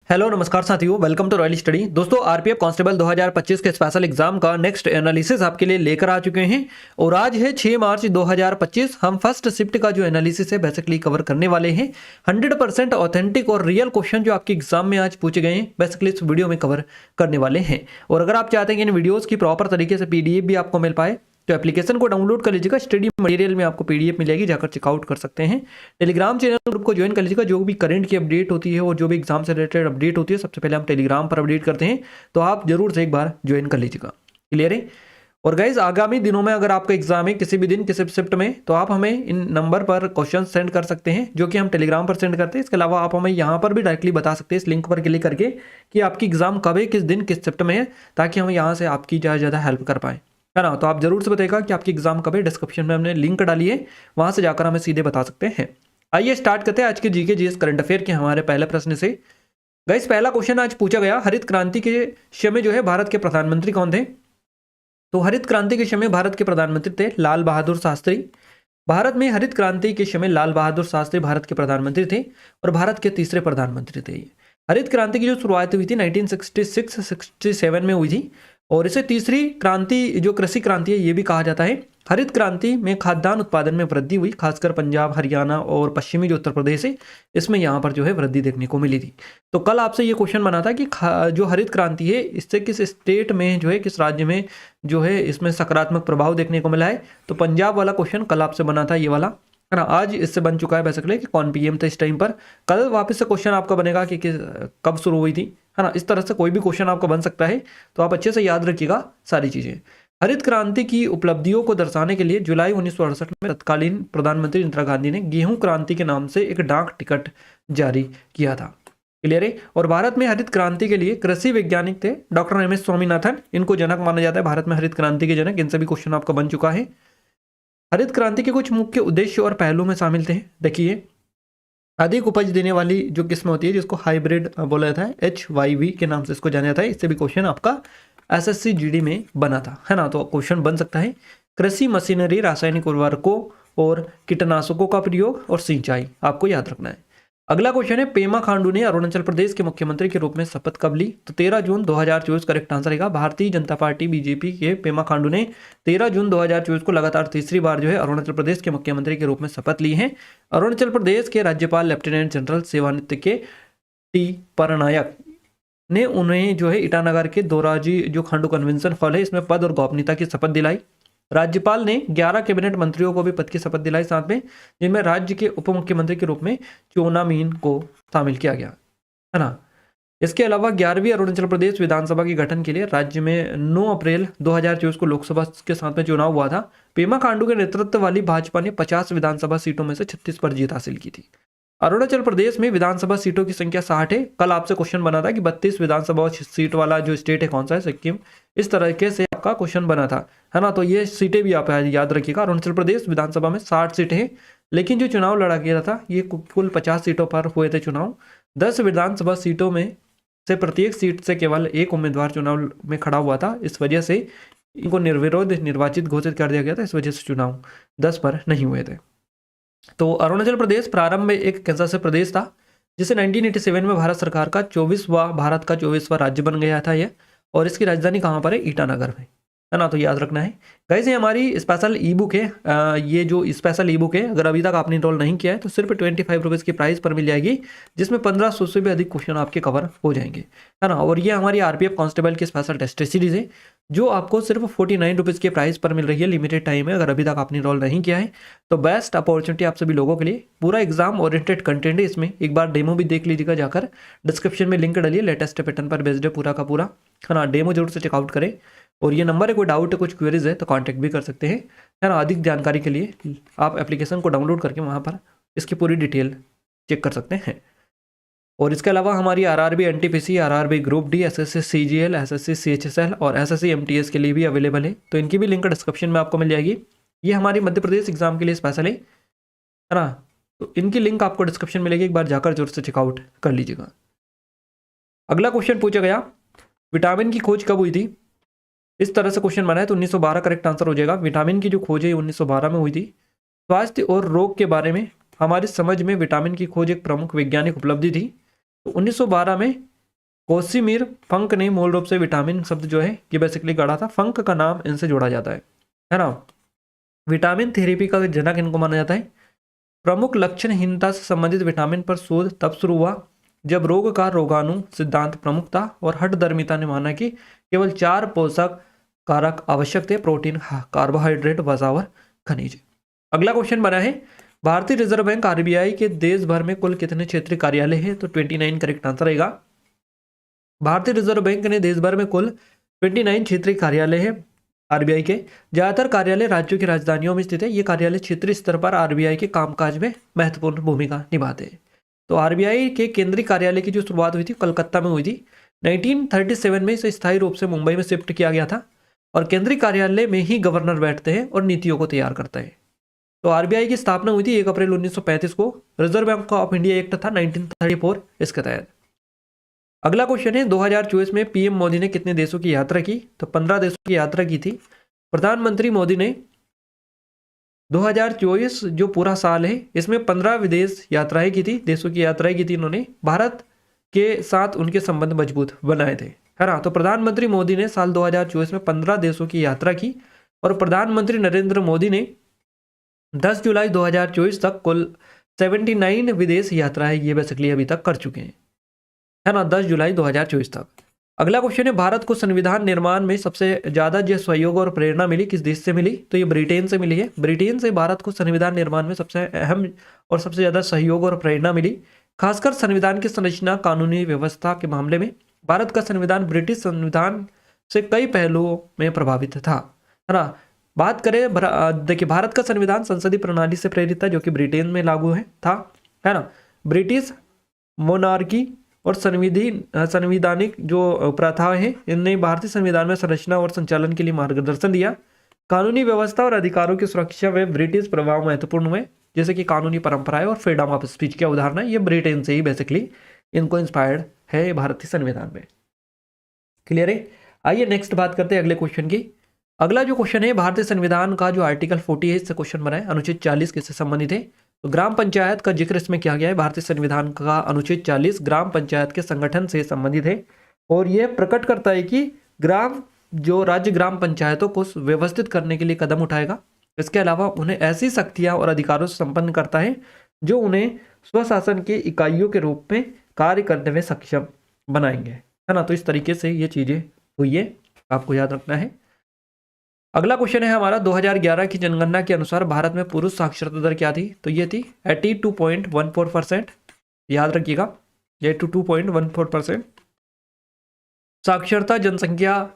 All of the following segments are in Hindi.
हेलो नमस्कार साथियों, वेलकम टू रॉयल स्टडी। दोस्तों, आरपीएफ कांस्टेबल 2025 के स्पेशल एग्जाम का नेक्स्ट एनालिसिस आपके लिए लेकर आ चुके हैं और आज है 6 मार्च 2025। हम फर्स्ट शिफ्ट का जो एनालिसिस है बेसिकली कवर करने वाले हैं। 100% ऑथेंटिक और रियल क्वेश्चन जो आपके एग्जाम में आज पूछे गए हैं बेसिकली इस वीडियो में कवर करने वाले हैं। और अगर आप चाहते हैं कि इन वीडियोज़ की प्रॉपर तरीके से पीडीएफ भी आपको मिल पाए तो एप्लीकेशन को डाउनलोड कर लीजिएगा। स्टडी मटेरियल में आपको पीडीएफ मिलेगी, जाकर चेकआउट कर सकते हैं। टेलीग्राम चैनल ग्रुप को ज्वाइन कर लीजिएगा। जो भी करंट की अपडेट होती है और जो भी एग्जाम से रिलेटेड अपडेट होती है सबसे पहले हम टेलीग्राम पर अपडेट करते हैं, तो आप जरूर से एक बार ज्वाइन कर लीजिएगा। क्लियर है। और गाइज, आगामी दिनों में अगर आपका एग्जाम है किसी भी दिन किसी शिफ्ट में, तो आप हमें इन नंबर पर क्वेश्चन सेंड कर सकते हैं जो कि हम टेलीग्राम पर सेंड करते हैं। इसके अलावा आप हमें यहाँ पर भी डायरेक्टली बता सकते हैं इस लिंक पर क्लिक करके कि आपकी एग्जाम कब है, किस दिन किस शिफ्ट में है, ताकि हम यहाँ से आपकी ज़्यादा हेल्प कर पाएँ, है ना। तो आप जरूर से बताइएगा कि आपकी एग्जाम कब है। डिस्क्रिप्शन में हमने लिंक डाली है, वहां से जाकर हमें सीधे बता सकते हैं। आइए स्टार्ट करते हैं आज के जीके जीएस करंट अफेयर के हमारे पहले प्रश्न से। गाइस, पहला क्वेश्चन आज पूछा गया, हरित क्रांति के समय जो है भारत के प्रधानमंत्री कौन थे? तो हरित क्रांति के समय भारत के प्रधानमंत्री थे लाल बहादुर शास्त्री। भारत में हरित क्रांति के समय लाल बहादुर शास्त्री भारत के प्रधानमंत्री थे और भारत के तीसरे प्रधानमंत्री थे। हरित क्रांति की जो शुरुआत हुई थी 1966-67 में हुई थी और इसे तीसरी क्रांति जो कृषि क्रांति है ये भी कहा जाता है। हरित क्रांति में खाद्यान्न उत्पादन में वृद्धि हुई, खासकर पंजाब, हरियाणा और पश्चिमी जो उत्तर प्रदेश है इसमें यहाँ पर जो है वृद्धि देखने को मिली थी। तो कल आपसे ये क्वेश्चन बना था कि जो हरित क्रांति है इससे किस स्टेट में जो है, किस राज्य में जो है इसमें सकारात्मक प्रभाव देखने को मिला है। तो पंजाब वाला क्वेश्चन कल आपसे बना था, ये वाला, है ना। आज इससे बन चुका है बेसिकली कि कौन पीएम था इस टाइम पर। कल वापस से क्वेश्चन आपका बनेगा कि कब शुरू हुई थी, है ना। इस तरह से कोई भी क्वेश्चन आपका बन सकता है, तो आप अच्छे से याद रखिएगा सारी चीजें। हरित क्रांति की उपलब्धियों को दर्शाने के लिए जुलाई 1968 में तत्कालीन प्रधानमंत्री इंदिरा गांधी ने गेहूं क्रांति के नाम से एक डाक टिकट जारी किया था। क्लियर है। और भारत में हरित क्रांति के लिए कृषि वैज्ञानिक थे डॉक्टर एम एस स्वामीनाथन, इनको जनक माना जाता है भारत में हरित क्रांति के जनक। इनसे भी क्वेश्चन आपका बन चुका है। हरित क्रांति के कुछ मुख्य उद्देश्य और पहलू में शामिल थे। देखिए, अधिक उपज देने वाली जो किस्म होती है जिसको हाइब्रिड बोला जाता है, HYV के नाम से इसको जाना जाता है। इससे भी क्वेश्चन आपका SSC GD में बना था, है ना। तो क्वेश्चन बन सकता है कृषि मशीनरी, रासायनिक उर्वरकों और कीटनाशकों का प्रयोग और सिंचाई, आपको याद रखना है। अगला क्वेश्चन है, पेमा खांडू ने अरुणाचल प्रदेश के मुख्यमंत्री के रूप में शपथ कब ली? तो 13 जून 2024 करेक्ट आंसर रहेगा। भारतीय जनता पार्टी BJP के पेमा खांडू ने 13 जून 2024 को लगातार तीसरी बार जो है अरुणाचल प्रदेश के मुख्यमंत्री के रूप में शपथ ली है। अरुणाचल प्रदेश के राज्यपाल लेफ्टिनेंट जनरल सेवानिवृत्त के टी परनायक ने उन्हें जो है ईटानगर के दोराजी जो खांडू कन्वेंशन हॉल है इसमें पद और गोपनीयता की शपथ दिलाई। राज्यपाल ने 11 कैबिनेट मंत्रियों को भी पद की शपथ दिलाई साथ में, जिनमें राज्य के उप मुख्यमंत्री के रूप में चोना मीन को शामिल किया गया, है ना। इसके अलावा 11वीं अरुणाचल प्रदेश विधानसभा के गठन के लिए राज्य में 9 अप्रैल 2024 को लोकसभा के साथ में चुनाव हुआ था। पेमा खांडू के नेतृत्व वाली भाजपा ने 50 विधानसभा सीटों में से 36 पर जीत हासिल की थी। अरुणाचल प्रदेश में विधानसभा सीटों की संख्या 60 है। कल आपसे क्वेश्चन बना था कि 32 विधानसभा सीट वाला जो स्टेट है कौन सा है, सिक्किम। इस तरीके से आपका क्वेश्चन बना था, है ना। तो ये सीटें भी आप याद रखिएगा। अरुणाचल प्रदेश विधानसभा में 60 सीटें हैं, लेकिन जो चुनाव लड़ा गया था ये कुल 50 सीटों पर हुए थे चुनाव। 10 विधानसभा सीटों में से प्रत्येक सीट से केवल एक उम्मीदवार चुनाव में खड़ा हुआ था। इस वजह से इनको निर्विरोध निर्वाचित घोषित कर दिया गया था। इस वजह से चुनाव 10 पर नहीं हुए थे। तो अरुणाचल प्रदेश प्रारंभ में एक कैसा से प्रदेश था जिसे 1987 में भारत सरकार का 24वां राज्य बन गया था ये। और इसकी राजधानी कहाँ पर है? ईटानगर में, है ना। तो याद रखना है गाइस। ये हमारी स्पेशल ई बुक है। ये जो स्पेशल ई बुक है अगर अभी तक आपने इनरोल नहीं किया है तो सिर्फ 25 रुपीज़ की प्राइस पर मिल जाएगी, जिसमें 1500 से भी अधिक क्वेश्चन आपके कवर हो जाएंगे, है ना। और ये हमारी आरपीएफ कांस्टेबल की स्पेशल टेस्ट सीरीज है जो आपको सिर्फ 49 रुपीज़ के प्राइस पर मिल रही है। लिमिटेड टाइम है, अगर अभी तक आपने इनरोल नहीं किया है तो बेस्ट अपॉर्चुनिटी आप सभी लोगों के लिए। पूरा एग्जाम ओरिएंटेड कंटेंट है इसमें, एक बार डेमो भी देख लीजिएगा जाकर। डिस्क्रिप्शन में लिंक डालिए, लेटेस्ट पैटर्न पर बेस्ड है पूरा का पूरा, है ना। डेमो जरूर से चेकआउट करें। और ये नंबर है, कोई डाउट है कुछ क्वेरीज है तो कांटेक्ट भी कर सकते हैं, है ना। अधिक जानकारी के लिए आप एप्लीकेशन को डाउनलोड करके वहाँ पर इसकी पूरी डिटेल चेक कर सकते हैं। और इसके अलावा हमारी RRB NTPC, RRB group D, SSC CGL, SSC CHSL और SSC MTS के लिए भी अवेलेबल है। तो इनकी भी लिंक डिस्क्रिप्शन में आपको मिल जाएगी। ये हमारी मध्य प्रदेश एग्जाम के लिए स्पेशल है ना। तो इनकी लिंक आपको डिस्क्रिप्शन मिलेगी, एक बार जाकर जरूर से चेकआउट कर लीजिएगा। अगला क्वेश्चन पूछा गया, विटामिन की खोज कब हुई थी? इस तरह से क्वेश्चन बना है तो 1912 करेक्ट आंसर हो जाएगा। विटामिन की जो खोज है 1912 में हुई थी। स्वास्थ्य और रोग के बारे में हमारी समझ में विटामिन की खोज एक प्रमुख वैज्ञानिक उपलब्धि थी। तो 1912 में कोसिमिर फंक ने मूल रूप से विटामिन शब्द जो है ये बेसिकली गढ़ा था। फंक का नाम इनसे जोड़ा जाता है ना। विटामिन थेरेपी का जनक इनको माना जाता है। प्रमुख लक्षणहीनता से संबंधित विटामिन पर शोध तब शुरू हुआ जब रोग का रोगाणु सिद्धांत प्रमुख था और हठधर्मिता ने माना कि केवल 4 पोषक कारक आवश्यक थे: प्रोटीन, कार्बोहाइड्रेट, वसा और खनिज। अगला क्वेश्चन बना है, भारतीय रिजर्व बैंक आरबीआई के देश भर में कुल कितने क्षेत्रीय कार्यालय हैं? तो 29 करेक्ट आंसर रहेगा। भारतीय रिजर्व बैंक ने देश भर में कुल 29 क्षेत्रीय कार्यालय है आरबीआई के। ज्यादातर कार्यालय राज्यों की राजधानियों में स्थित है। ये कार्यालय क्षेत्रीय स्तर पर आरबीआई के कामकाज में महत्वपूर्ण भूमिका निभाते हैं। तो आरबीआई के केंद्रीय कार्यालय की जो शुरुआत हुई थी कलकत्ता में हुई थी। 1937 में इसे स्थायी रूप से मुंबई में शिफ्ट किया गया था और केंद्रीय कार्यालय में ही गवर्नर बैठते हैं और नीतियों को तैयार करते हैं। तो आरबीआई की स्थापना हुई थी 1 अप्रैल 1935 को। Reserve bank of India act था 1934 इसके तहत। अगला क्वेश्चन है, 2024 में पीएम मोदी ने कितने देशों की यात्रा की? तो 15 देशों की यात्रा की थी। प्रधानमंत्री मोदी ने 2024 जो पूरा साल है इसमें 15 विदेश यात्राएं की थी, देशों की यात्राएं की थी इन्होंने। भारत के साथ उनके संबंध मजबूत बनाए थे, है ना। तो प्रधानमंत्री मोदी ने साल 2024 में 15 देशों की यात्रा की और प्रधानमंत्री नरेंद्र मोदी ने 10 जुलाई 2024 तक कुल 79 विदेश यात्राएं ये बेसिकली अभी तक कर चुके हैं, है ना, 10 जुलाई 2024 तक। अगला क्वेश्चन है, भारत को संविधान निर्माण में सबसे ज्यादा जो सहयोग और प्रेरणा मिली किस देश से मिली? तो ये ब्रिटेन से मिली है। ब्रिटेन से भारत को संविधान निर्माण में सबसे अहम और सबसे ज्यादा सहयोग और प्रेरणा मिली। खासकर संविधान की संरचना, कानूनी व्यवस्था के मामले में भारत का संविधान ब्रिटिश संविधान से कई पहलुओं में प्रभावित था, है ना। बात करें, देखिए भारत का संविधान संसदीय प्रणाली से प्रेरित था जो कि ब्रिटेन में लागू है ना। ब्रिटिश मोनार्की और संवैधानिक जो प्रथाएं हैं इनने भारतीय संविधान में संरचना और संचालन के लिए मार्गदर्शन दिया। कानूनी व्यवस्था और अधिकारों की सुरक्षा में ब्रिटिश प्रभाव महत्वपूर्ण हुए, जैसे कि कानूनी परंपराएं और फ्रीडम ऑफ स्पीच के उदाहरण है। ये ब्रिटेन से ही बेसिकली इनको इंस्पायर्ड है भारतीय संविधान में। क्लियर है। आइए नेक्स्ट बात करते हैं अगले क्वेश्चन की। अगला जो क्वेश्चन है, भारतीय संविधान का जो आर्टिकल 40 है इससे क्वेश्चन बना है। अनुच्छेद 40 किससे संबंधित है? तो ग्राम पंचायत का जिक्र इसमें किया गया है। भारतीय संविधान का अनुच्छेद 40 ग्राम पंचायत के संगठन से संबंधित है और यह प्रकट करता है कि राज्य ग्राम पंचायतों को व्यवस्थित करने के लिए कदम उठाएगा। इसके अलावा उन्हें ऐसी शक्तियां और अधिकारों से संपन्न करता है जो उन्हें स्वशासन के इकाइयों के रूप में कार्य करने में सक्षम बनाएंगे, है ना। तो इस तरीके से ये चीजें हुई है, आपको याद रखना है। अगला क्वेश्चन है हमारा, 2011 की जनगणना के अनुसार भारत में पुरुष साक्षरता दर क्या थी? तो ये थी 82.14%। याद रखिएगा 82.14%। साक्षरता जनसंख्या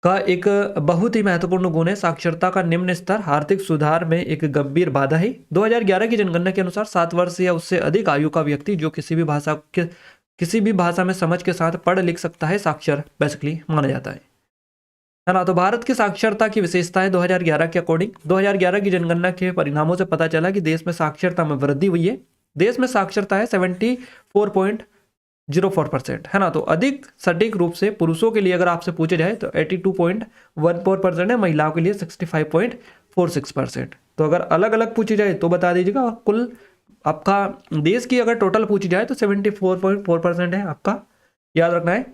का एक बहुत ही महत्वपूर्ण गुण है। साक्षरता का निम्न स्तर आर्थिक सुधार में एक गंभीर बाधा है। 2011 की जनगणना के अनुसार 7 वर्ष या उससे अधिक आयु का व्यक्ति जो किसी भी भाषा में समझ के साथ पढ़ लिख सकता है साक्षर बेसिकली माना जाता है ना। तो भारत की साक्षरता की विशेषताएं 2011 के अकॉर्डिंग, 2011 की जनगणना के परिणामों से पता चला कि देश में साक्षरता में वृद्धि हुई है। देश में साक्षरता है 74.04%, है ना। तो अधिक सटीक रूप से पुरुषों के लिए अगर आपसे पूछा जाए तो 82.14% है, महिलाओं के लिए 65.46%। तो अगर अलग अलग पूछी जाए तो बता दीजिएगा। और कुल आपका देश की अगर टोटल पूछी जाए तो 74.4% है आपका, याद रखना है।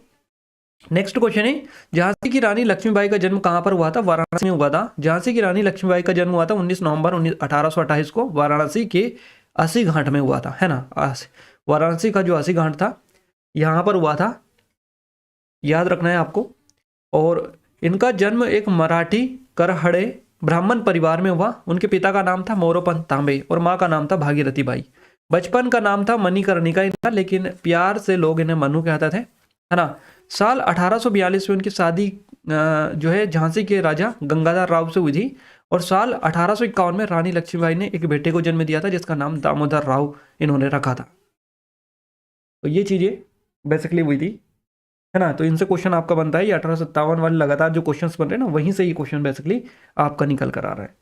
नेक्स्ट क्वेश्चन है, झांसी की रानी लक्ष्मीबाई का जन्म कहां पर हुआ था? वाराणसी में हुआ था। झांसी की रानी लक्ष्मीबाई का जन्म हुआ था 19 नवंबर 1828 को वाराणसी के अस्सी घाट में हुआ था, है ना। वाराणसी का जो अस्सी घाट था यहां पर हुआ था, याद रखना है आपको। और इनका जन्म एक मराठी करहड़े ब्राह्मण परिवार में हुआ। उनके पिता का नाम था मोरोपंत तांबे और माँ का नाम था भागीरथी बाई। बचपन का नाम था मणिकर्णिका इनका, लेकिन प्यार से लोग इन्हें मनु कहते थे, है ना। साल 1842 में उनकी शादी जो है झांसी के राजा गंगाधर राव से हुई थी और साल 1851 में रानी लक्ष्मीबाई ने एक बेटे को जन्म दिया था जिसका नाम दामोदर राव इन्होंने रखा था। तो ये चीजें बेसिकली हुई थी, है ना। तो इनसे क्वेश्चन आपका बनता है। ये 1857 वाले लगातार जो क्वेश्चंस बन रहे हैं ना, वहीं से ये क्वेश्चन बेसिकली आपका निकल कर आ रहा है।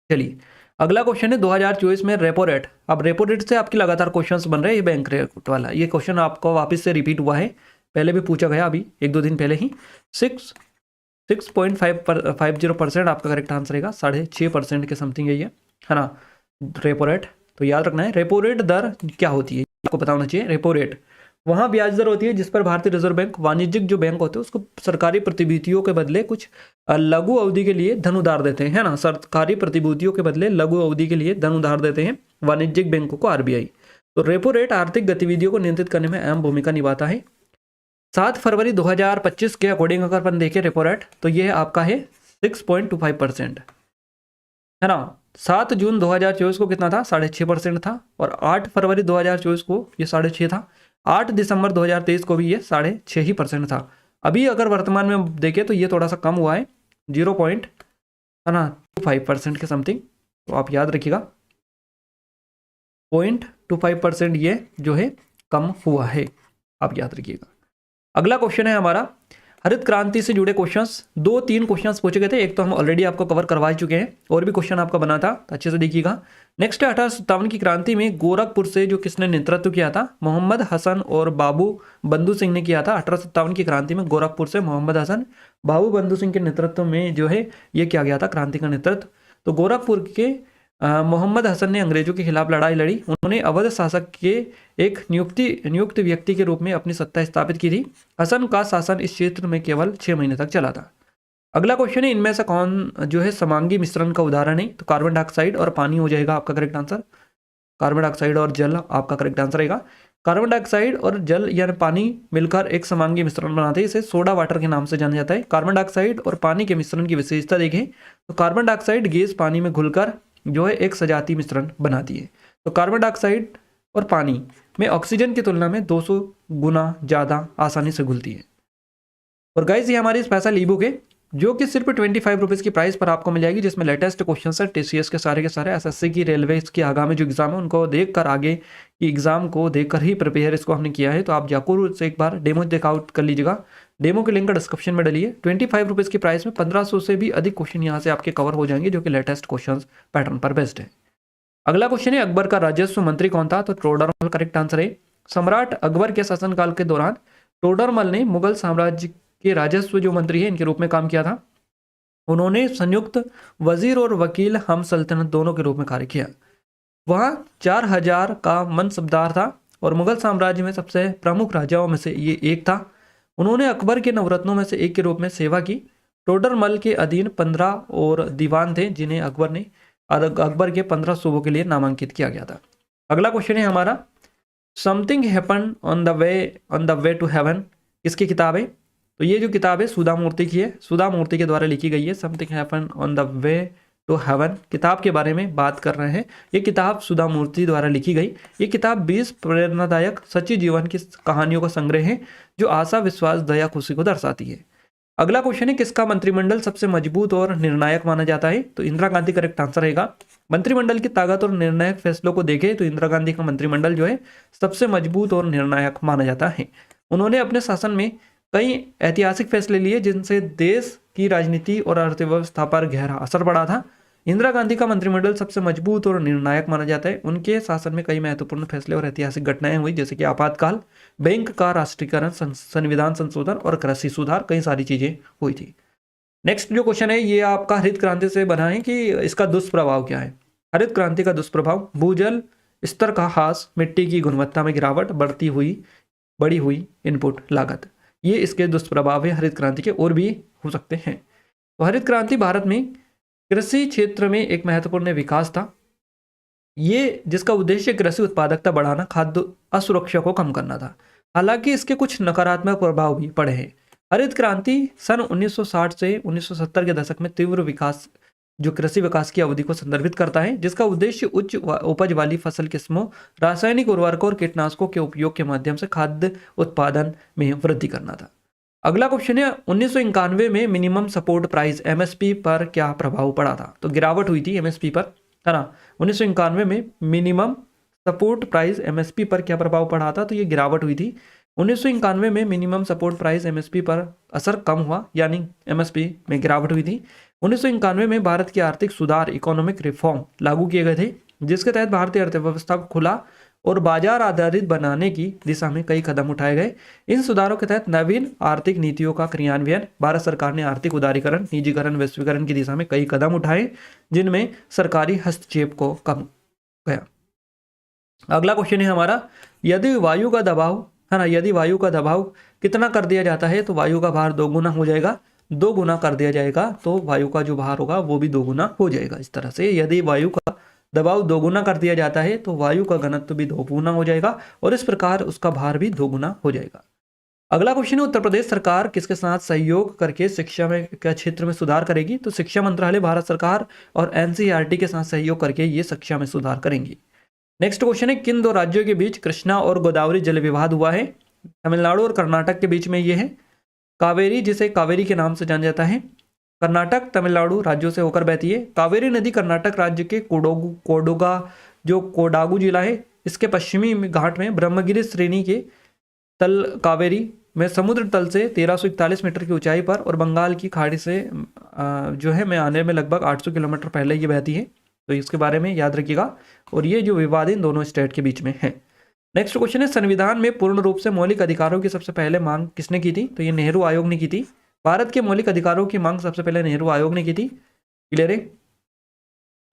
चलिए अगला क्वेश्चन है 2024 में रेपो रेट। अब रेपो रेट से आपके लगातार क्वेश्चंस बन रहे हैं। ये बैंक रेट वाला ये क्वेश्चन आपको वापस से रिपीट हुआ है, पहले भी पूछा गया अभी 1-2 दिन पहले ही। 6.50% आपका करेक्ट आंसर रहेगा। 6.5% के समथिंग है ना रेपो रेट। तो याद रखना है रेपो रेट दर क्या होती है आपको पता होना चाहिए। रेपो रेट वहाँ ब्याज दर होती है जिस पर भारतीय रिजर्व बैंक, वाणिज्यिक जो बैंक होते हैं उसको सरकारी प्रतिभूतियों के बदले कुछ लघु अवधि के लिए धन उधार देते हैं, है ना। सरकारी प्रतिभूतियों के बदले लघु अवधि के लिए धन उधार देते हैं वाणिज्यिक बैंकों को आरबीआई। तो रेपो रेट आर्थिक गतिविधियों को नियंत्रित करने में अहम भूमिका निभाता है। 7 फरवरी 2025 के अकॉर्डिंग अगर अपन देखें रेपो रेट, तो ये आपका है 6.25%, है ना। 7 जून 2024 को कितना था, 6.5% था, और 8 फरवरी 2024 को ये 6.5 था। 8 दिसंबर 2023 को भी ये 6.5% था। अभी अगर वर्तमान में देखें तो ये थोड़ा सा कम हुआ है, 0.25% के समथिंग। तो आप याद रखिएगा 0.25% ये जो है कम हुआ है, आप याद रखिएगा। अगला क्वेश्चन है हमारा हरित क्रांति से जुड़े क्वेश्चंस। 2-3 क्वेश्चंस पूछे गए थे, एक तो हम ऑलरेडी आपको कवर करवा चुके हैं, और भी क्वेश्चन आपका बना था, तो अच्छे से देखिएगा। नेक्स्ट है 1857 की क्रांति में गोरखपुर से जो किसने नेतृत्व किया था, मोहम्मद हसन और बाबू बंधु सिंह ने किया था। 1857 की क्रांति में गोरखपुर से मोहम्मद हसन, बाबू बंधु सिंह के नेतृत्व में जो है ये किया गया था क्रांति का नेतृत्व। तो गोरखपुर के मोहम्मद हसन ने अंग्रेजों के खिलाफ लड़ाई लड़ी। उन्होंने अवध शासक के एक नियुक्त व्यक्ति के रूप में अपनी सत्ता स्थापित की थी। हसन का शासन इस क्षेत्र में केवल 6 महीने तक चला था। अगला क्वेश्चन है इनमें से कौन जो है समांगी मिश्रण का उदाहरण है, तो कार्बन डाइऑक्साइड और पानी हो जाएगा आपका करेक्ट आंसर। कार्बन डाइऑक्साइड और जल आपका करेक्ट आंसर रहेगा। कार्बन डाइऑक्साइड और जल यानी पानी मिलकर एक समांगी मिश्रण बनाते हैं, इसे सोडा वाटर के नाम से जाना जाता है। कार्बन डाइऑक्साइड और पानी के मिश्रण की विशेषता देखें तो कार्बन डाइऑक्साइड गैस पानी में घुलकर जो है एक सजातीय मिश्रण बनाती है। तो कार्बन डाइऑक्साइड और पानी में ऑक्सीजन की तुलना में 200 गुना ज़्यादा आसानी से घुलती है। और गाइस ये हमारी स्पेशल ई बुक है जो कि सिर्फ 25 रुपीज़ की प्राइस पर आपको मिल जाएगी, जिसमें लेटेस्ट क्वेश्चन है टीसीएस के सारे एसएससी की, रेलवे की आगामी जो एग्जाम है उनको देखकर, आगे की एग्जाम को देखकर ही प्रिपेयर इसको हमने किया है। तो आप जाकर से एक बार डेमो चेकआउट कर लीजिएगा। डेमो के लिंक डिस्क्रिप्शन में डलिए। 25 रुपीज़ की प्राइस में 1500 से भी अधिक क्वेश्चन यहाँ से आपके कवर हो जाएंगे, जो कि लेटेस्ट क्वेश्चन पैटर्न पर बेस्ड है। अगला क्वेश्चन है अकबर का राजस्व मंत्री कौन था, तो टोडरमल करेक्ट आंसर है। सम्राट अकबर के शासनकाल के दौरान टोडरमल ने मुगल साम्राज्य के राजस्व जो मंत्री है इनके रूप में काम किया था। उन्होंने संयुक्त वजीर और वकील हम सल्तनत दोनों के रूप में कार्य किया। वहाँ 4000 का मनसबदार था और मुगल साम्राज्य में सबसे प्रमुख राजाओं में से ये एक था। उन्होंने अकबर के नवरत्नों में से एक के रूप में सेवा की। टोडरमल के अधीन 15 और दीवान थे जिन्हें अकबर के 15 सूबों के लिए नामांकित किया गया था। अगला क्वेश्चन है हमारा something happen on the way to heaven, किसकी किताब है, तो ये जो किताब है सुधा मूर्ति की है, सुधा मूर्ति के द्वारा लिखी गई है। Something happen on the way to heaven किताब के बारे में बात कर रहे हैं। ये किताब सुधा मूर्ति द्वारा लिखी गई। ये किताब 20 प्रेरणादायक सच्ची जीवन की कहानियों का संग्रह है जो आशा, विश्वास, दया, खुशी को दर्शाती है। अगला क्वेश्चन है किसका मंत्रिमंडल सबसे मजबूत और निर्णायक माना जाता है, तो इंदिरा गांधी करेक्ट आंसर रहेगा। मंत्रिमंडल की ताकत और निर्णायक फैसलों को देखें तो इंदिरा गांधी का मंत्रिमंडल जो है सबसे मजबूत और निर्णायक माना जाता है। उन्होंने अपने शासन में कई ऐतिहासिक फैसले लिए जिनसे देश की राजनीति और अर्थव्यवस्था पर गहरा असर पड़ा था। इंदिरा गांधी का मंत्रिमंडल सबसे मजबूत और निर्णायक माना जाता है। उनके शासन में कई महत्वपूर्ण फैसले और ऐतिहासिक घटनाएं हुई, जैसे कि आपातकाल, बैंक का राष्ट्रीयकरण, संविधान संशोधन और कृषि सुधार, कई सारी चीजें हुई थी। नेक्स्ट जो क्वेश्चन है ये आपका हरित क्रांति से बना है कि इसका दुष्प्रभाव क्या है। हरित क्रांति का दुष्प्रभाव भूजल स्तर का ह्रास, मिट्टी की गुणवत्ता में गिरावट, बढ़ी हुई इनपुट लागत, ये इसके दुष्प्रभाव है हरित क्रांति के, और भी हो सकते हैं। तो हरित क्रांति भारत में कृषि क्षेत्र में एक महत्वपूर्ण विकास था, ये जिसका उद्देश्य कृषि उत्पादकता बढ़ाना, खाद्य असुरक्षा को कम करना था। हालांकि इसके कुछ नकारात्मक प्रभाव भी पड़े हैं। हरित क्रांति सन 1960 से 1970 के दशक में तीव्र विकास जो कृषि विकास की अवधि को संदर्भित करता है, जिसका उद्देश्य उच्च उपज वाली फसल किस्मों, रासायनिक उर्वरकों और कीटनाशकों के उपयोग के माध्यम से खाद्य उत्पादन में वृद्धि करना था। अगला क्वेश्चन है 1991 में मिनिमम सपोर्ट प्राइस एमएसपी पर क्या प्रभाव पड़ा था, तो गिरावट हुई थी एमएसपी पर, है ना। 1991 में मिनिमम सपोर्ट प्राइस एमएसपी पर क्या प्रभाव पड़ा था, तो ये गिरावट हुई थी। 1991 में मिनिमम सपोर्ट प्राइस एमएसपी पर असर कम हुआ, यानी एमएसपी में गिरावट हुई थी। 1991 में भारत के आर्थिक सुधार, इकोनॉमिक रिफॉर्म लागू किए गए थे, जिसके तहत भारतीय अर्थव्यवस्था को खुला और बाजार आधारित बनाने की दिशा में कई कदम उठाए गए। इन सुधारों के तहत नवीन आर्थिक नीतियों का क्रियान्वयन, भारत सरकार ने आर्थिक उदारीकरण, निजीकरण, वैश्वीकरण की दिशा में कई कदम उठाए, जिनमें सरकारी हस्तक्षेप को कम गया। अगला क्वेश्चन है हमारा यदि वायु का दबाव है ना। यदि वायु का दबाव कितना कर दिया जाता है तो वायु का भार 2 गुना हो जाएगा, 2 गुना कर दिया जाएगा तो वायु का जो भार होगा वो भी 2 गुना हो जाएगा। इस तरह से यदि वायु का दबाव 2 गुना कर दिया जाता है तो वायु का घनत्व भी 2 गुना हो जाएगा और इस प्रकार उसका भार भी 2 गुना हो जाएगा। अगला क्वेश्चन है, उत्तर प्रदेश सरकार किसके साथ सहयोग करके शिक्षा में क्या क्षेत्र में सुधार करेगी? तो शिक्षा मंत्रालय भारत सरकार और एनसीईआरटी के साथ सहयोग करके ये शिक्षा में सुधार करेंगी। नेक्स्ट क्वेश्चन है, किन 2 राज्यों के बीच कृष्णा और गोदावरी जल विवाद हुआ है? तमिलनाडु और कर्नाटक के बीच में ये है। कावेरी, जिसे कावेरी के नाम से जाना जाता है, कर्नाटक तमिलनाडु राज्यों से होकर बहती है। कावेरी नदी कर्नाटक राज्य के कोडागु जिला है, इसके पश्चिमी घाट में ब्रह्मगिरी श्रेणी के तल कावेरी में समुद्र तल से 1341 मीटर की ऊंचाई पर और बंगाल की खाड़ी से जो है में आने में लगभग 800 किलोमीटर पहले ये बहती है। तो इसके बारे में याद रखिएगा। और ये जो विवाद इन दोनों स्टेट के बीच में है। नेक्स्ट क्वेश्चन है, संविधान में पूर्ण रूप से मौलिक अधिकारों की सबसे पहले मांग किसने की थी? तो ये नेहरू आयोग ने की थी। भारत के मौलिक अधिकारों की मांग सबसे पहले नेहरू आयोग ने की थी। क्लियर है?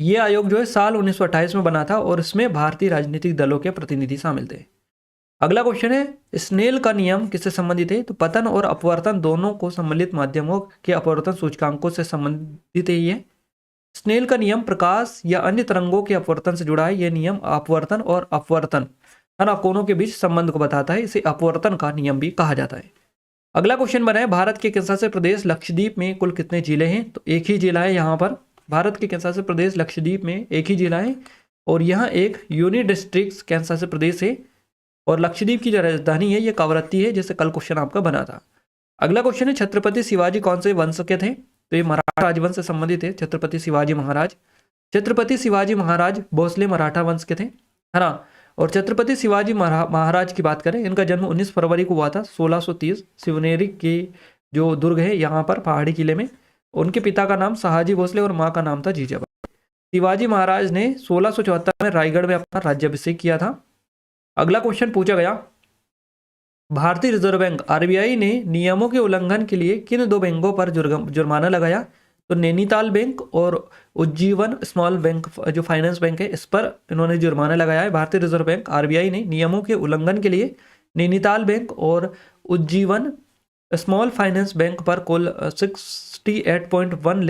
ये आयोग जो है साल 1928 में बना था और इसमें भारतीय राजनीतिक दलों के प्रतिनिधि शामिल थे। अगला क्वेश्चन है, स्नेल का नियम किससे संबंधित है? तो पतन और अपवर्तन दोनों को सम्मिलित माध्यमों के अपवर्तन सूचकांकों से संबंधित है। ये स्नेल का नियम प्रकाश या अन्य तरंगों के अपवर्तन से जुड़ा है। यह नियम अपवर्तन और अपवर्तन है ना कोणों के बीच संबंध को बताता है। इसे अपवर्तन का नियम भी कहा जाता है। अगला क्वेश्चन बना है, भारत के केंद्रशासित प्रदेश लक्षद्वीप में कुल कितने जिले हैं? तो एक ही जिला है यहाँ पर। भारत के केंद्रशासित प्रदेश लक्षद्वीप में एक ही जिला है और यहाँ एक यूनियन डिस्ट्रिक्ट केंद्रशासित प्रदेश है और लक्षद्वीप की जो राजधानी है ये कवरत्ती है, जैसे कल क्वेश्चन आपका बना था। अगला क्वेश्चन है, छत्रपति शिवाजी कौन से वंश के थे? तो ये मराठा राजवंश से संबंधित है। छत्रपति शिवाजी महाराज, छत्रपति शिवाजी महाराज भोसले मराठा वंश के थे, है ना। और छत्रपति शिवाजी महाराज की बात करें, इनका जन्म 19 फरवरी को हुआ था 1630 शिवनेरी के जो दुर्ग है यहाँ पर पहाड़ी किले में। उनके पिता का नाम शहाजी भोसले और माँ का नाम था जीजाबाई। शिवाजी महाराज ने 1674 में रायगढ़ में अपना राज्याभिषेक किया था। अगला क्वेश्चन पूछा गया, भारतीय रिजर्व बैंक आरबीआई ने नियमों के उल्लंघन के लिए किन 2 बैंकों पर जुर्माना लगाया? तो नैनीताल बैंक और उज्जीवन स्मॉल बैंक जो फाइनेंस बैंक है इस पर इन्होंने जुर्माना लगाया है। भारतीय रिजर्व बैंक आरबीआई ने नियमों के उल्लंघन के लिए नैनीताल बैंक और उज्जीवन स्मॉल फाइनेंस बैंक पर कुल 68.1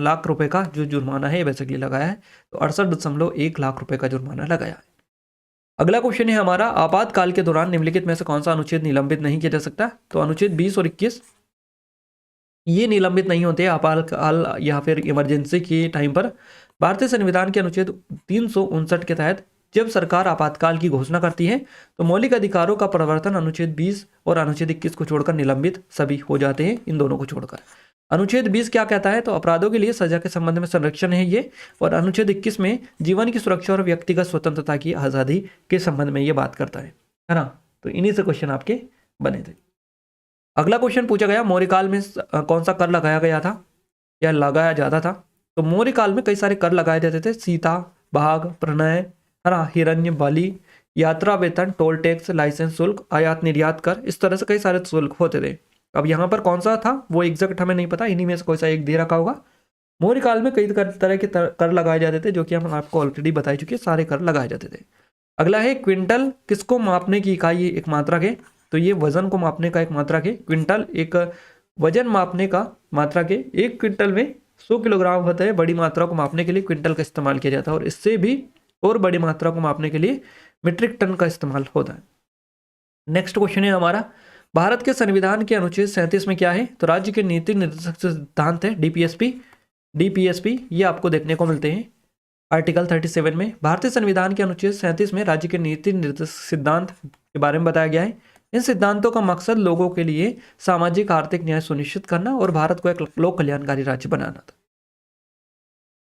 लाख रुपए का जो जुर्माना है बेसिकली लगाया है। तो 68.1 लाख रुपए का जुर्माना लगाया है। अगला क्वेश्चन है हमारा, आपातकाल के दौरान निम्नलिखित में से कौन सा अनुच्छेद निलंबित नहीं किया जा सकता? तो अनुच्छेद 20 और 21 ये निलंबित नहीं होते आपातकाल या फिर इमरजेंसी के टाइम पर। भारतीय संविधान के अनुच्छेद 359 के तहत जब सरकार आपातकाल की घोषणा करती है तो मौलिक अधिकारों का प्रवर्तन अनुच्छेद 20 और अनुच्छेद 21 को छोड़कर निलंबित सभी हो जाते हैं, इन दोनों को छोड़कर। अनुच्छेद 20 क्या कहता है? तो अपराधों के लिए सजा के संबंध में संरक्षण है ये। और अनुच्छेद 21 में जीवन की सुरक्षा और व्यक्तिगत स्वतंत्रता की आज़ादी के संबंध में ये बात करता है ना। तो इन्हीं से क्वेश्चन आपके बने थे। अगला क्वेश्चन पूछा गया, मौर्यकाल में कौन सा कर लगाया गया था या लगाया जाता था? तो मौर्यकाल में कई सारे कर लगाए जाते थे। सीता, भाग, प्रणय, है ना, हिरण्य, बलि, यात्रा वेतन, टोल टैक्स, लाइसेंस शुल्क, आयात निर्यात कर, इस तरह से कई सारे शुल्क होते थे। अब यहाँ पर कौन सा था वो एग्जैक्ट हमें नहीं पता, इन्हीं में से कोई सा एक दे रखा होगा। मौर्यकाल में कई तरह के कर लगाए जाते थे जो कि हम आपको ऑलरेडी बता चुके हैं, सारे कर लगाए जाते थे। अगला है, क्विंटल किसको मापने की इकाई एक मात्रक है? तो ये वजन को मापने का एक मात्रक है। क्विंटल एक वजन मापने का मात्रक है। 1 क्विंटल में 100 किलोग्राम होता है। बड़ी मात्रा को मापने के लिए क्विंटल का इस्तेमाल किया जाता है और इससे भी और बड़ी मात्रा को मापने के लिए मीट्रिक टन का इस्तेमाल होता है। नेक्स्ट क्वेश्चन है हमारा, भारत के संविधान के अनुच्छेद 37 में क्या है? तो राज्य के नीति निर्देशक सिद्धांत है डीपीएसपी ये आपको देखने को मिलते हैं आर्टिकल 37 में। भारतीय संविधान के अनुच्छेद 37 में राज्य के नीति निर्देशक सिद्धांत के बारे में बताया गया है। इन सिद्धांतों का मकसद लोगों के लिए सामाजिक आर्थिक न्याय सुनिश्चित करना और भारत को एक लोक कल्याणकारी राज्य बनाना था।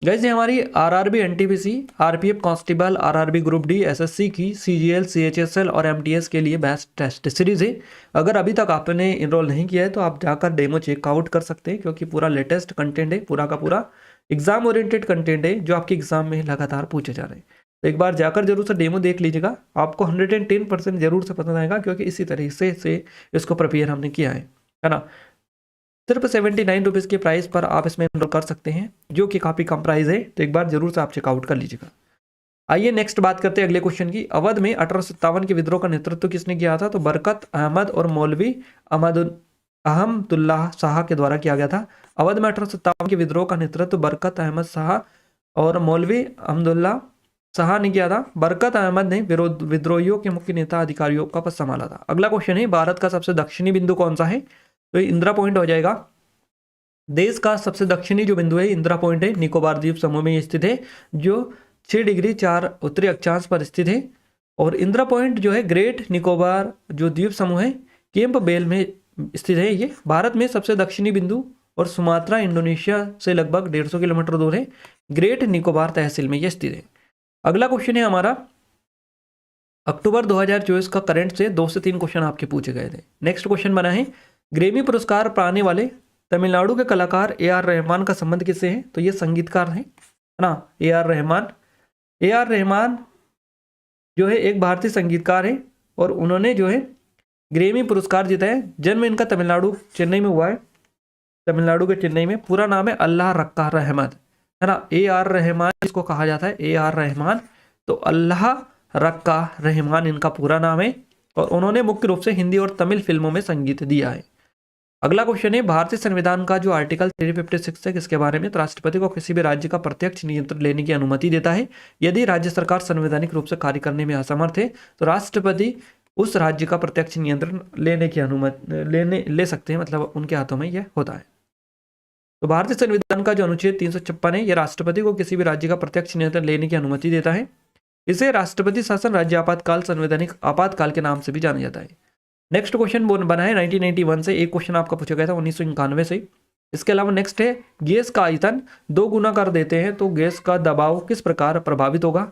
गाइस ये हमारी RRB, NTPC, RPF constable, RRB group D, SSC की, सीजीएल, सीएचएसएल और एमटीएस के लिए बेस्ट टेस्ट सीरीज है। अगर अभी तक आपने इनरोल नहीं किया है तो आप जाकर डेमो चेकआउट कर सकते हैं, क्योंकि पूरा लेटेस्ट कंटेंट है, पूरा का पूरा एग्जाम ओरिएंटेड कंटेंट है जो आपके एग्जाम में लगातार पूछे जा रहे हैं। तो एक बार जाकर जरूर से डेमो देख लीजिएगा, आपको 110% जरूर से पसंद आएगा, क्योंकि इसी तरीके से इसको प्रिपेयर हमने किया है ना। सिर्फ 79 रुपीज़ के प्राइस पर आप इसमें इनरोल कर सकते हैं, जो कि काफ़ी कम प्राइस है। तो एक बार जरूर से आप चेकआउट कर लीजिएगा। आइए नेक्स्ट बात करते हैं अगले क्वेश्चन की। अवध में 1857 के विद्रोह का नेतृत्व किसने किया था? तो बरकत अहमद और मौलवी अहमदुल्लाह शाह के द्वारा किया गया था। अवध में 1857 के विद्रोह का नेतृत्व बरकत अहमद शाह और मौलवी अहमदुल्लाह शाह ने किया था। बरकत अहमद ने विद्रोहियों के मुख्य नेता अधिकारियों का पद संभाला था। अगला क्वेश्चन है, भारत का सबसे दक्षिणी बिंदु कौन सा है? तो ये इंदिरा पॉइंट हो जाएगा। देश का सबसे दक्षिणी जो बिंदु है इंदिरा पॉइंट है, निकोबार द्वीप समूह में स्थित है, जो 6 डिग्री 4 उत्तरी अक्षांश पर स्थित है। और इंदिरा पॉइंट जो है ग्रेट निकोबार जो द्वीप समूह है केम्प बेल में स्थित है। ये भारत में सबसे दक्षिणी बिंदु और सुमात्रा इंडोनेशिया से लगभग 150 किलोमीटर दूर है। ग्रेट निकोबार तहसील में यह स्थित है। अगला क्वेश्चन है हमारा, अक्टूबर 2024 का करंट से 2 से 3 क्वेश्चन आपके पूछे गए थे। नेक्स्ट क्वेश्चन बना है, ग्रेमी पुरस्कार पाने वाले तमिलनाडु के कलाकार ए.आर. रहमान का संबंध किससे है? तो ये संगीतकार है ना, ए.आर. रहमान। ए.आर. रहमान जो है एक भारतीय संगीतकार है और उन्होंने जो है ग्रेमी पुरस्कार जीता है। जन्म इनका तमिलनाडु चेन्नई में हुआ है, तमिलनाडु के चेन्नई में। पूरा नाम है अल्लाह रक्का रहमत, है ना। ए.आर. रहमान इसको कहा जाता है, ए.आर. रहमान। तो अल्लाह रक्का रहमान इनका पूरा नाम है और उन्होंने मुख्य रूप से हिंदी और तमिल फिल्मों में संगीत दिया है। अगला क्वेश्चन है, भारतीय संविधान का जो आर्टिकल 356 है किसके बारे में? तो राष्ट्रपति को किसी भी राज्य का प्रत्यक्ष नियंत्रण लेने की अनुमति देता है। यदि राज्य सरकार संवैधानिक रूप से कार्य करने में असमर्थ है तो राष्ट्रपति उस राज्य का प्रत्यक्ष नियंत्रण लेने की अनुमति ले सकते हैं, मतलब उनके हाथों में यह होता है। तो भारतीय संविधान का जो अनुच्छेद 356 है यह राष्ट्रपति को किसी भी राज्य का प्रत्यक्ष नियंत्रण लेने की अनुमति देता है। इसे राष्ट्रपति शासन, राज्य आपातकाल, संवैधानिक आपातकाल के नाम से भी जाना जाता है। नेक्स्ट क्वेश्चन बना है 1991 से, एक क्वेश्चन आपका पूछा गया था 1991 से। इसके अलावा नेक्स्ट है, गैस का आयतन 2 गुना कर देते हैं तो गैस का दबाव किस प्रकार प्रभावित होगा?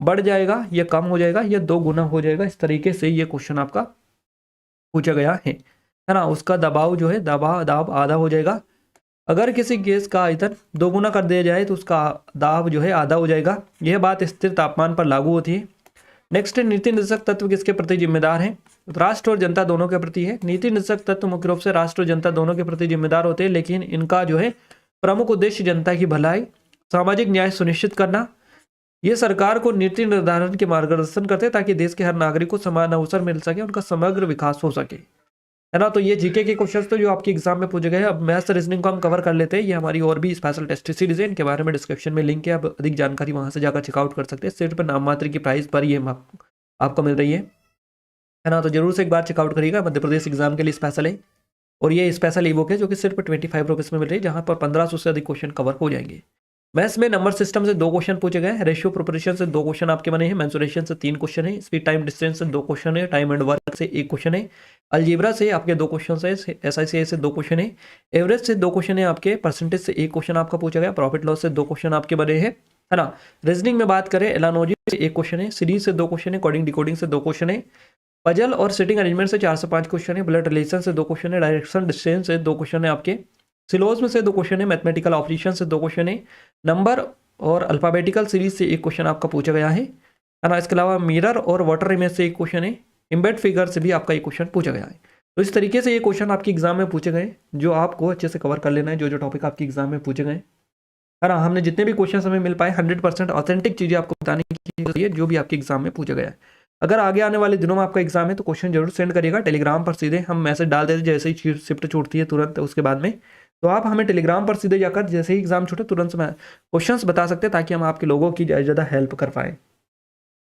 बढ़ जाएगा या कम हो जाएगा या 2 गुना हो जाएगा? इस तरीके से ये क्वेश्चन आपका पूछा गया है ना। उसका दबाव जो है दाब आधा हो जाएगा। अगर किसी गैस का आयतन 2 गुना कर दिया जाए तो उसका दाब जो है आधा हो जाएगा। यह बात स्थिर तापमान पर लागू होती है। नेक्स्ट, नीति निर्देशक तत्व किसके प्रति जिम्मेदार है? राष्ट्र और जनता दोनों के प्रति है। नीति निर्देशक तत्व मुख्य रूप से राष्ट्र और जनता दोनों के प्रति जिम्मेदार होते हैं, लेकिन इनका जो है प्रमुख उद्देश्य जनता की भलाई, सामाजिक न्याय सुनिश्चित करना। ये सरकार को नीति निर्धारण के मार्गदर्शन करते हैं ताकि देश के हर नागरिक को समान अवसर मिल सके, उनका समग्र विकास हो सके, है ना। तो ये जीके के क्वेश्चंस तो जो आपके एग्जाम में पूछे गए हैं। अब मैथ्स रीजनिंग को हम कवर कर लेते हैं। ये हमारी और भी स्पेशल टेस्ट सीरीज है, इनके बारे में डिस्क्रिप्शन में लिंक है, आप अधिक जानकारी वहां से जाकर चेकआउट कर सकते हैं। सिर्फ पर नाम मात्र की प्राइस पर ये आपको मिल रही है ना। तो जरूर से एक बार चेकआउट करिएगा। मध्य प्रदेश एग्जाम के लिए स्पेशल है और ये स्पेशल ई बुक है जो कि सिर्फ 25 रुपीज़ में मिल रही है, जहाँ पर 1500 से अधिक क्वेश्चन कवर हो जाएंगे। मैथ्स में नंबर सिस्टम से 2 क्वेश्चन पूछे गए हैं, रेशियो प्रोपोर्शन से 2 क्वेश्चन आपके बने हैं, मेंसुरेशन से 3 क्वेश्चन है, स्पीड टाइम डिस्टेंस से 2 क्वेश्चन है, टाइम एंड वर्क से 1 क्वेश्चन है, अलजेब्रा से आपके 2 क्वेश्चन है, SICI से 2 क्वेश्चन है, एवरेज से 2 क्वेश्चन है आपके, परसेंटेज से 1 क्वेश्चन आपका पूछा गया, प्रॉफिट लॉस से 2 क्वेश्चन आपके बने हैं, है ना। रीजनिंग में बात करें, एलानोजी से 1 क्वेश्चन है, सीरीज से 2 क्वेश्चन है, कोडिंग डिकोडिंग से 2 क्वेश्चन है, पजल और सिटिंग अरेंजमेंट से 4 से 5 क्वेश्चन है, ब्लड रिलेशन से 2 क्वेश्चन है, डायरेक्शन डिस्टेंस से 2 क्वेश्चन है आपके, सिलोज में से 2 क्वेश्चन है, मैथमेटिकल ऑपरेशन से 2 क्वेश्चन है, नंबर और अल्फाबेटिकल सीरीज से 1 क्वेश्चन आपका पूछा गया है ना। इसके अलावा मिरर और वाटर इमेज से 1 क्वेश्चन है, इम्बेड फिगर से भी आपका 1 क्वेश्चन पूछा गया है। तो इस तरीके से ये क्वेश्चन आपके एग्जाम में पूछे गए, जो आपको अच्छे से कवर कर लेना है, जो टॉपिक आपके एग्जाम में पूछे गए, है ना। हमने जितने भी क्वेश्चन हमें मिल पाए 100% ऑथेंटिक चीज़ें आपको बताने की है, जो भी आपके एग्जाम में पूछा गया है। अगर आगे आने वाले दिनों में आपका एग्जाम है तो क्वेश्चन जरूर सेंड करिएगा टेलीग्राम पर। सीधे हम मैसेज डाल देते जैसे ही शिफ्ट छूटती है तुरंत उसके बाद में, तो आप हमें टेलीग्राम पर सीधे जाकर जैसे ही एग्जाम छूटे तुरंत से क्वेश्चंस बता सकते हैं, ताकि हम आपके लोगों की ज़्यादा हेल्प कर पाए।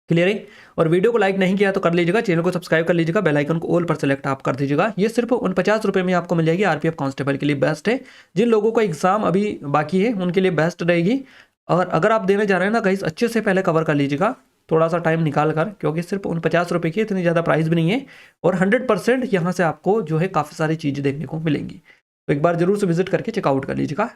क्लियर है। और वीडियो को लाइक नहीं किया तो कर लीजिएगा, चैनल को सब्सक्राइब कर लीजिएगा, बेल आइकन को ऑल पर सेलेक्ट आप कर दीजिएगा। ये सिर्फ 49 रुपये में आपको मिल जाएगी। RPF कांस्टेबल के लिए बेस्ट है, जिन लोगों का एग्जाम अभी बाकी है उनके लिए बेस्ट रहेगी। और अगर आप देने जा रहे हैं ना गाइस, अच्छे से पहले कवर कर लीजिएगा, थोड़ा सा टाइम निकाल कर, क्योंकि सिर्फ 49 रुपये की इतनी ज़्यादा प्राइस भी नहीं है और 100% यहाँ से आपको जो है काफ़ी सारी चीज़ें देखने को मिलेंगी। तो एक बार जरूर से विजिट करके चेकआउट कर लीजिएगा,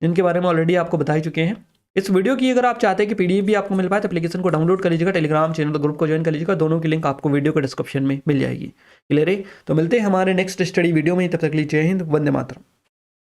जिनके बारे में ऑलरेडी आपको बता ही चुके हैं। इस वीडियो की अगर आप चाहते हैं कि PDF भी आपको मिल पाए तो एप्लीकेशन को डाउनलोड कर लीजिएगा, टेलीग्राम चैनल ग्रुप को ज्वाइन कर लीजिएगा, दोनों की लिंक आपको वीडियो के डिस्क्रिप्शन में मिल जाएगी। क्लियर है। तो मिलते हैं हमारे नेक्स्ट स्टडी वीडियो में, तब तक के लिए जय हिंद, वंदे मातरम।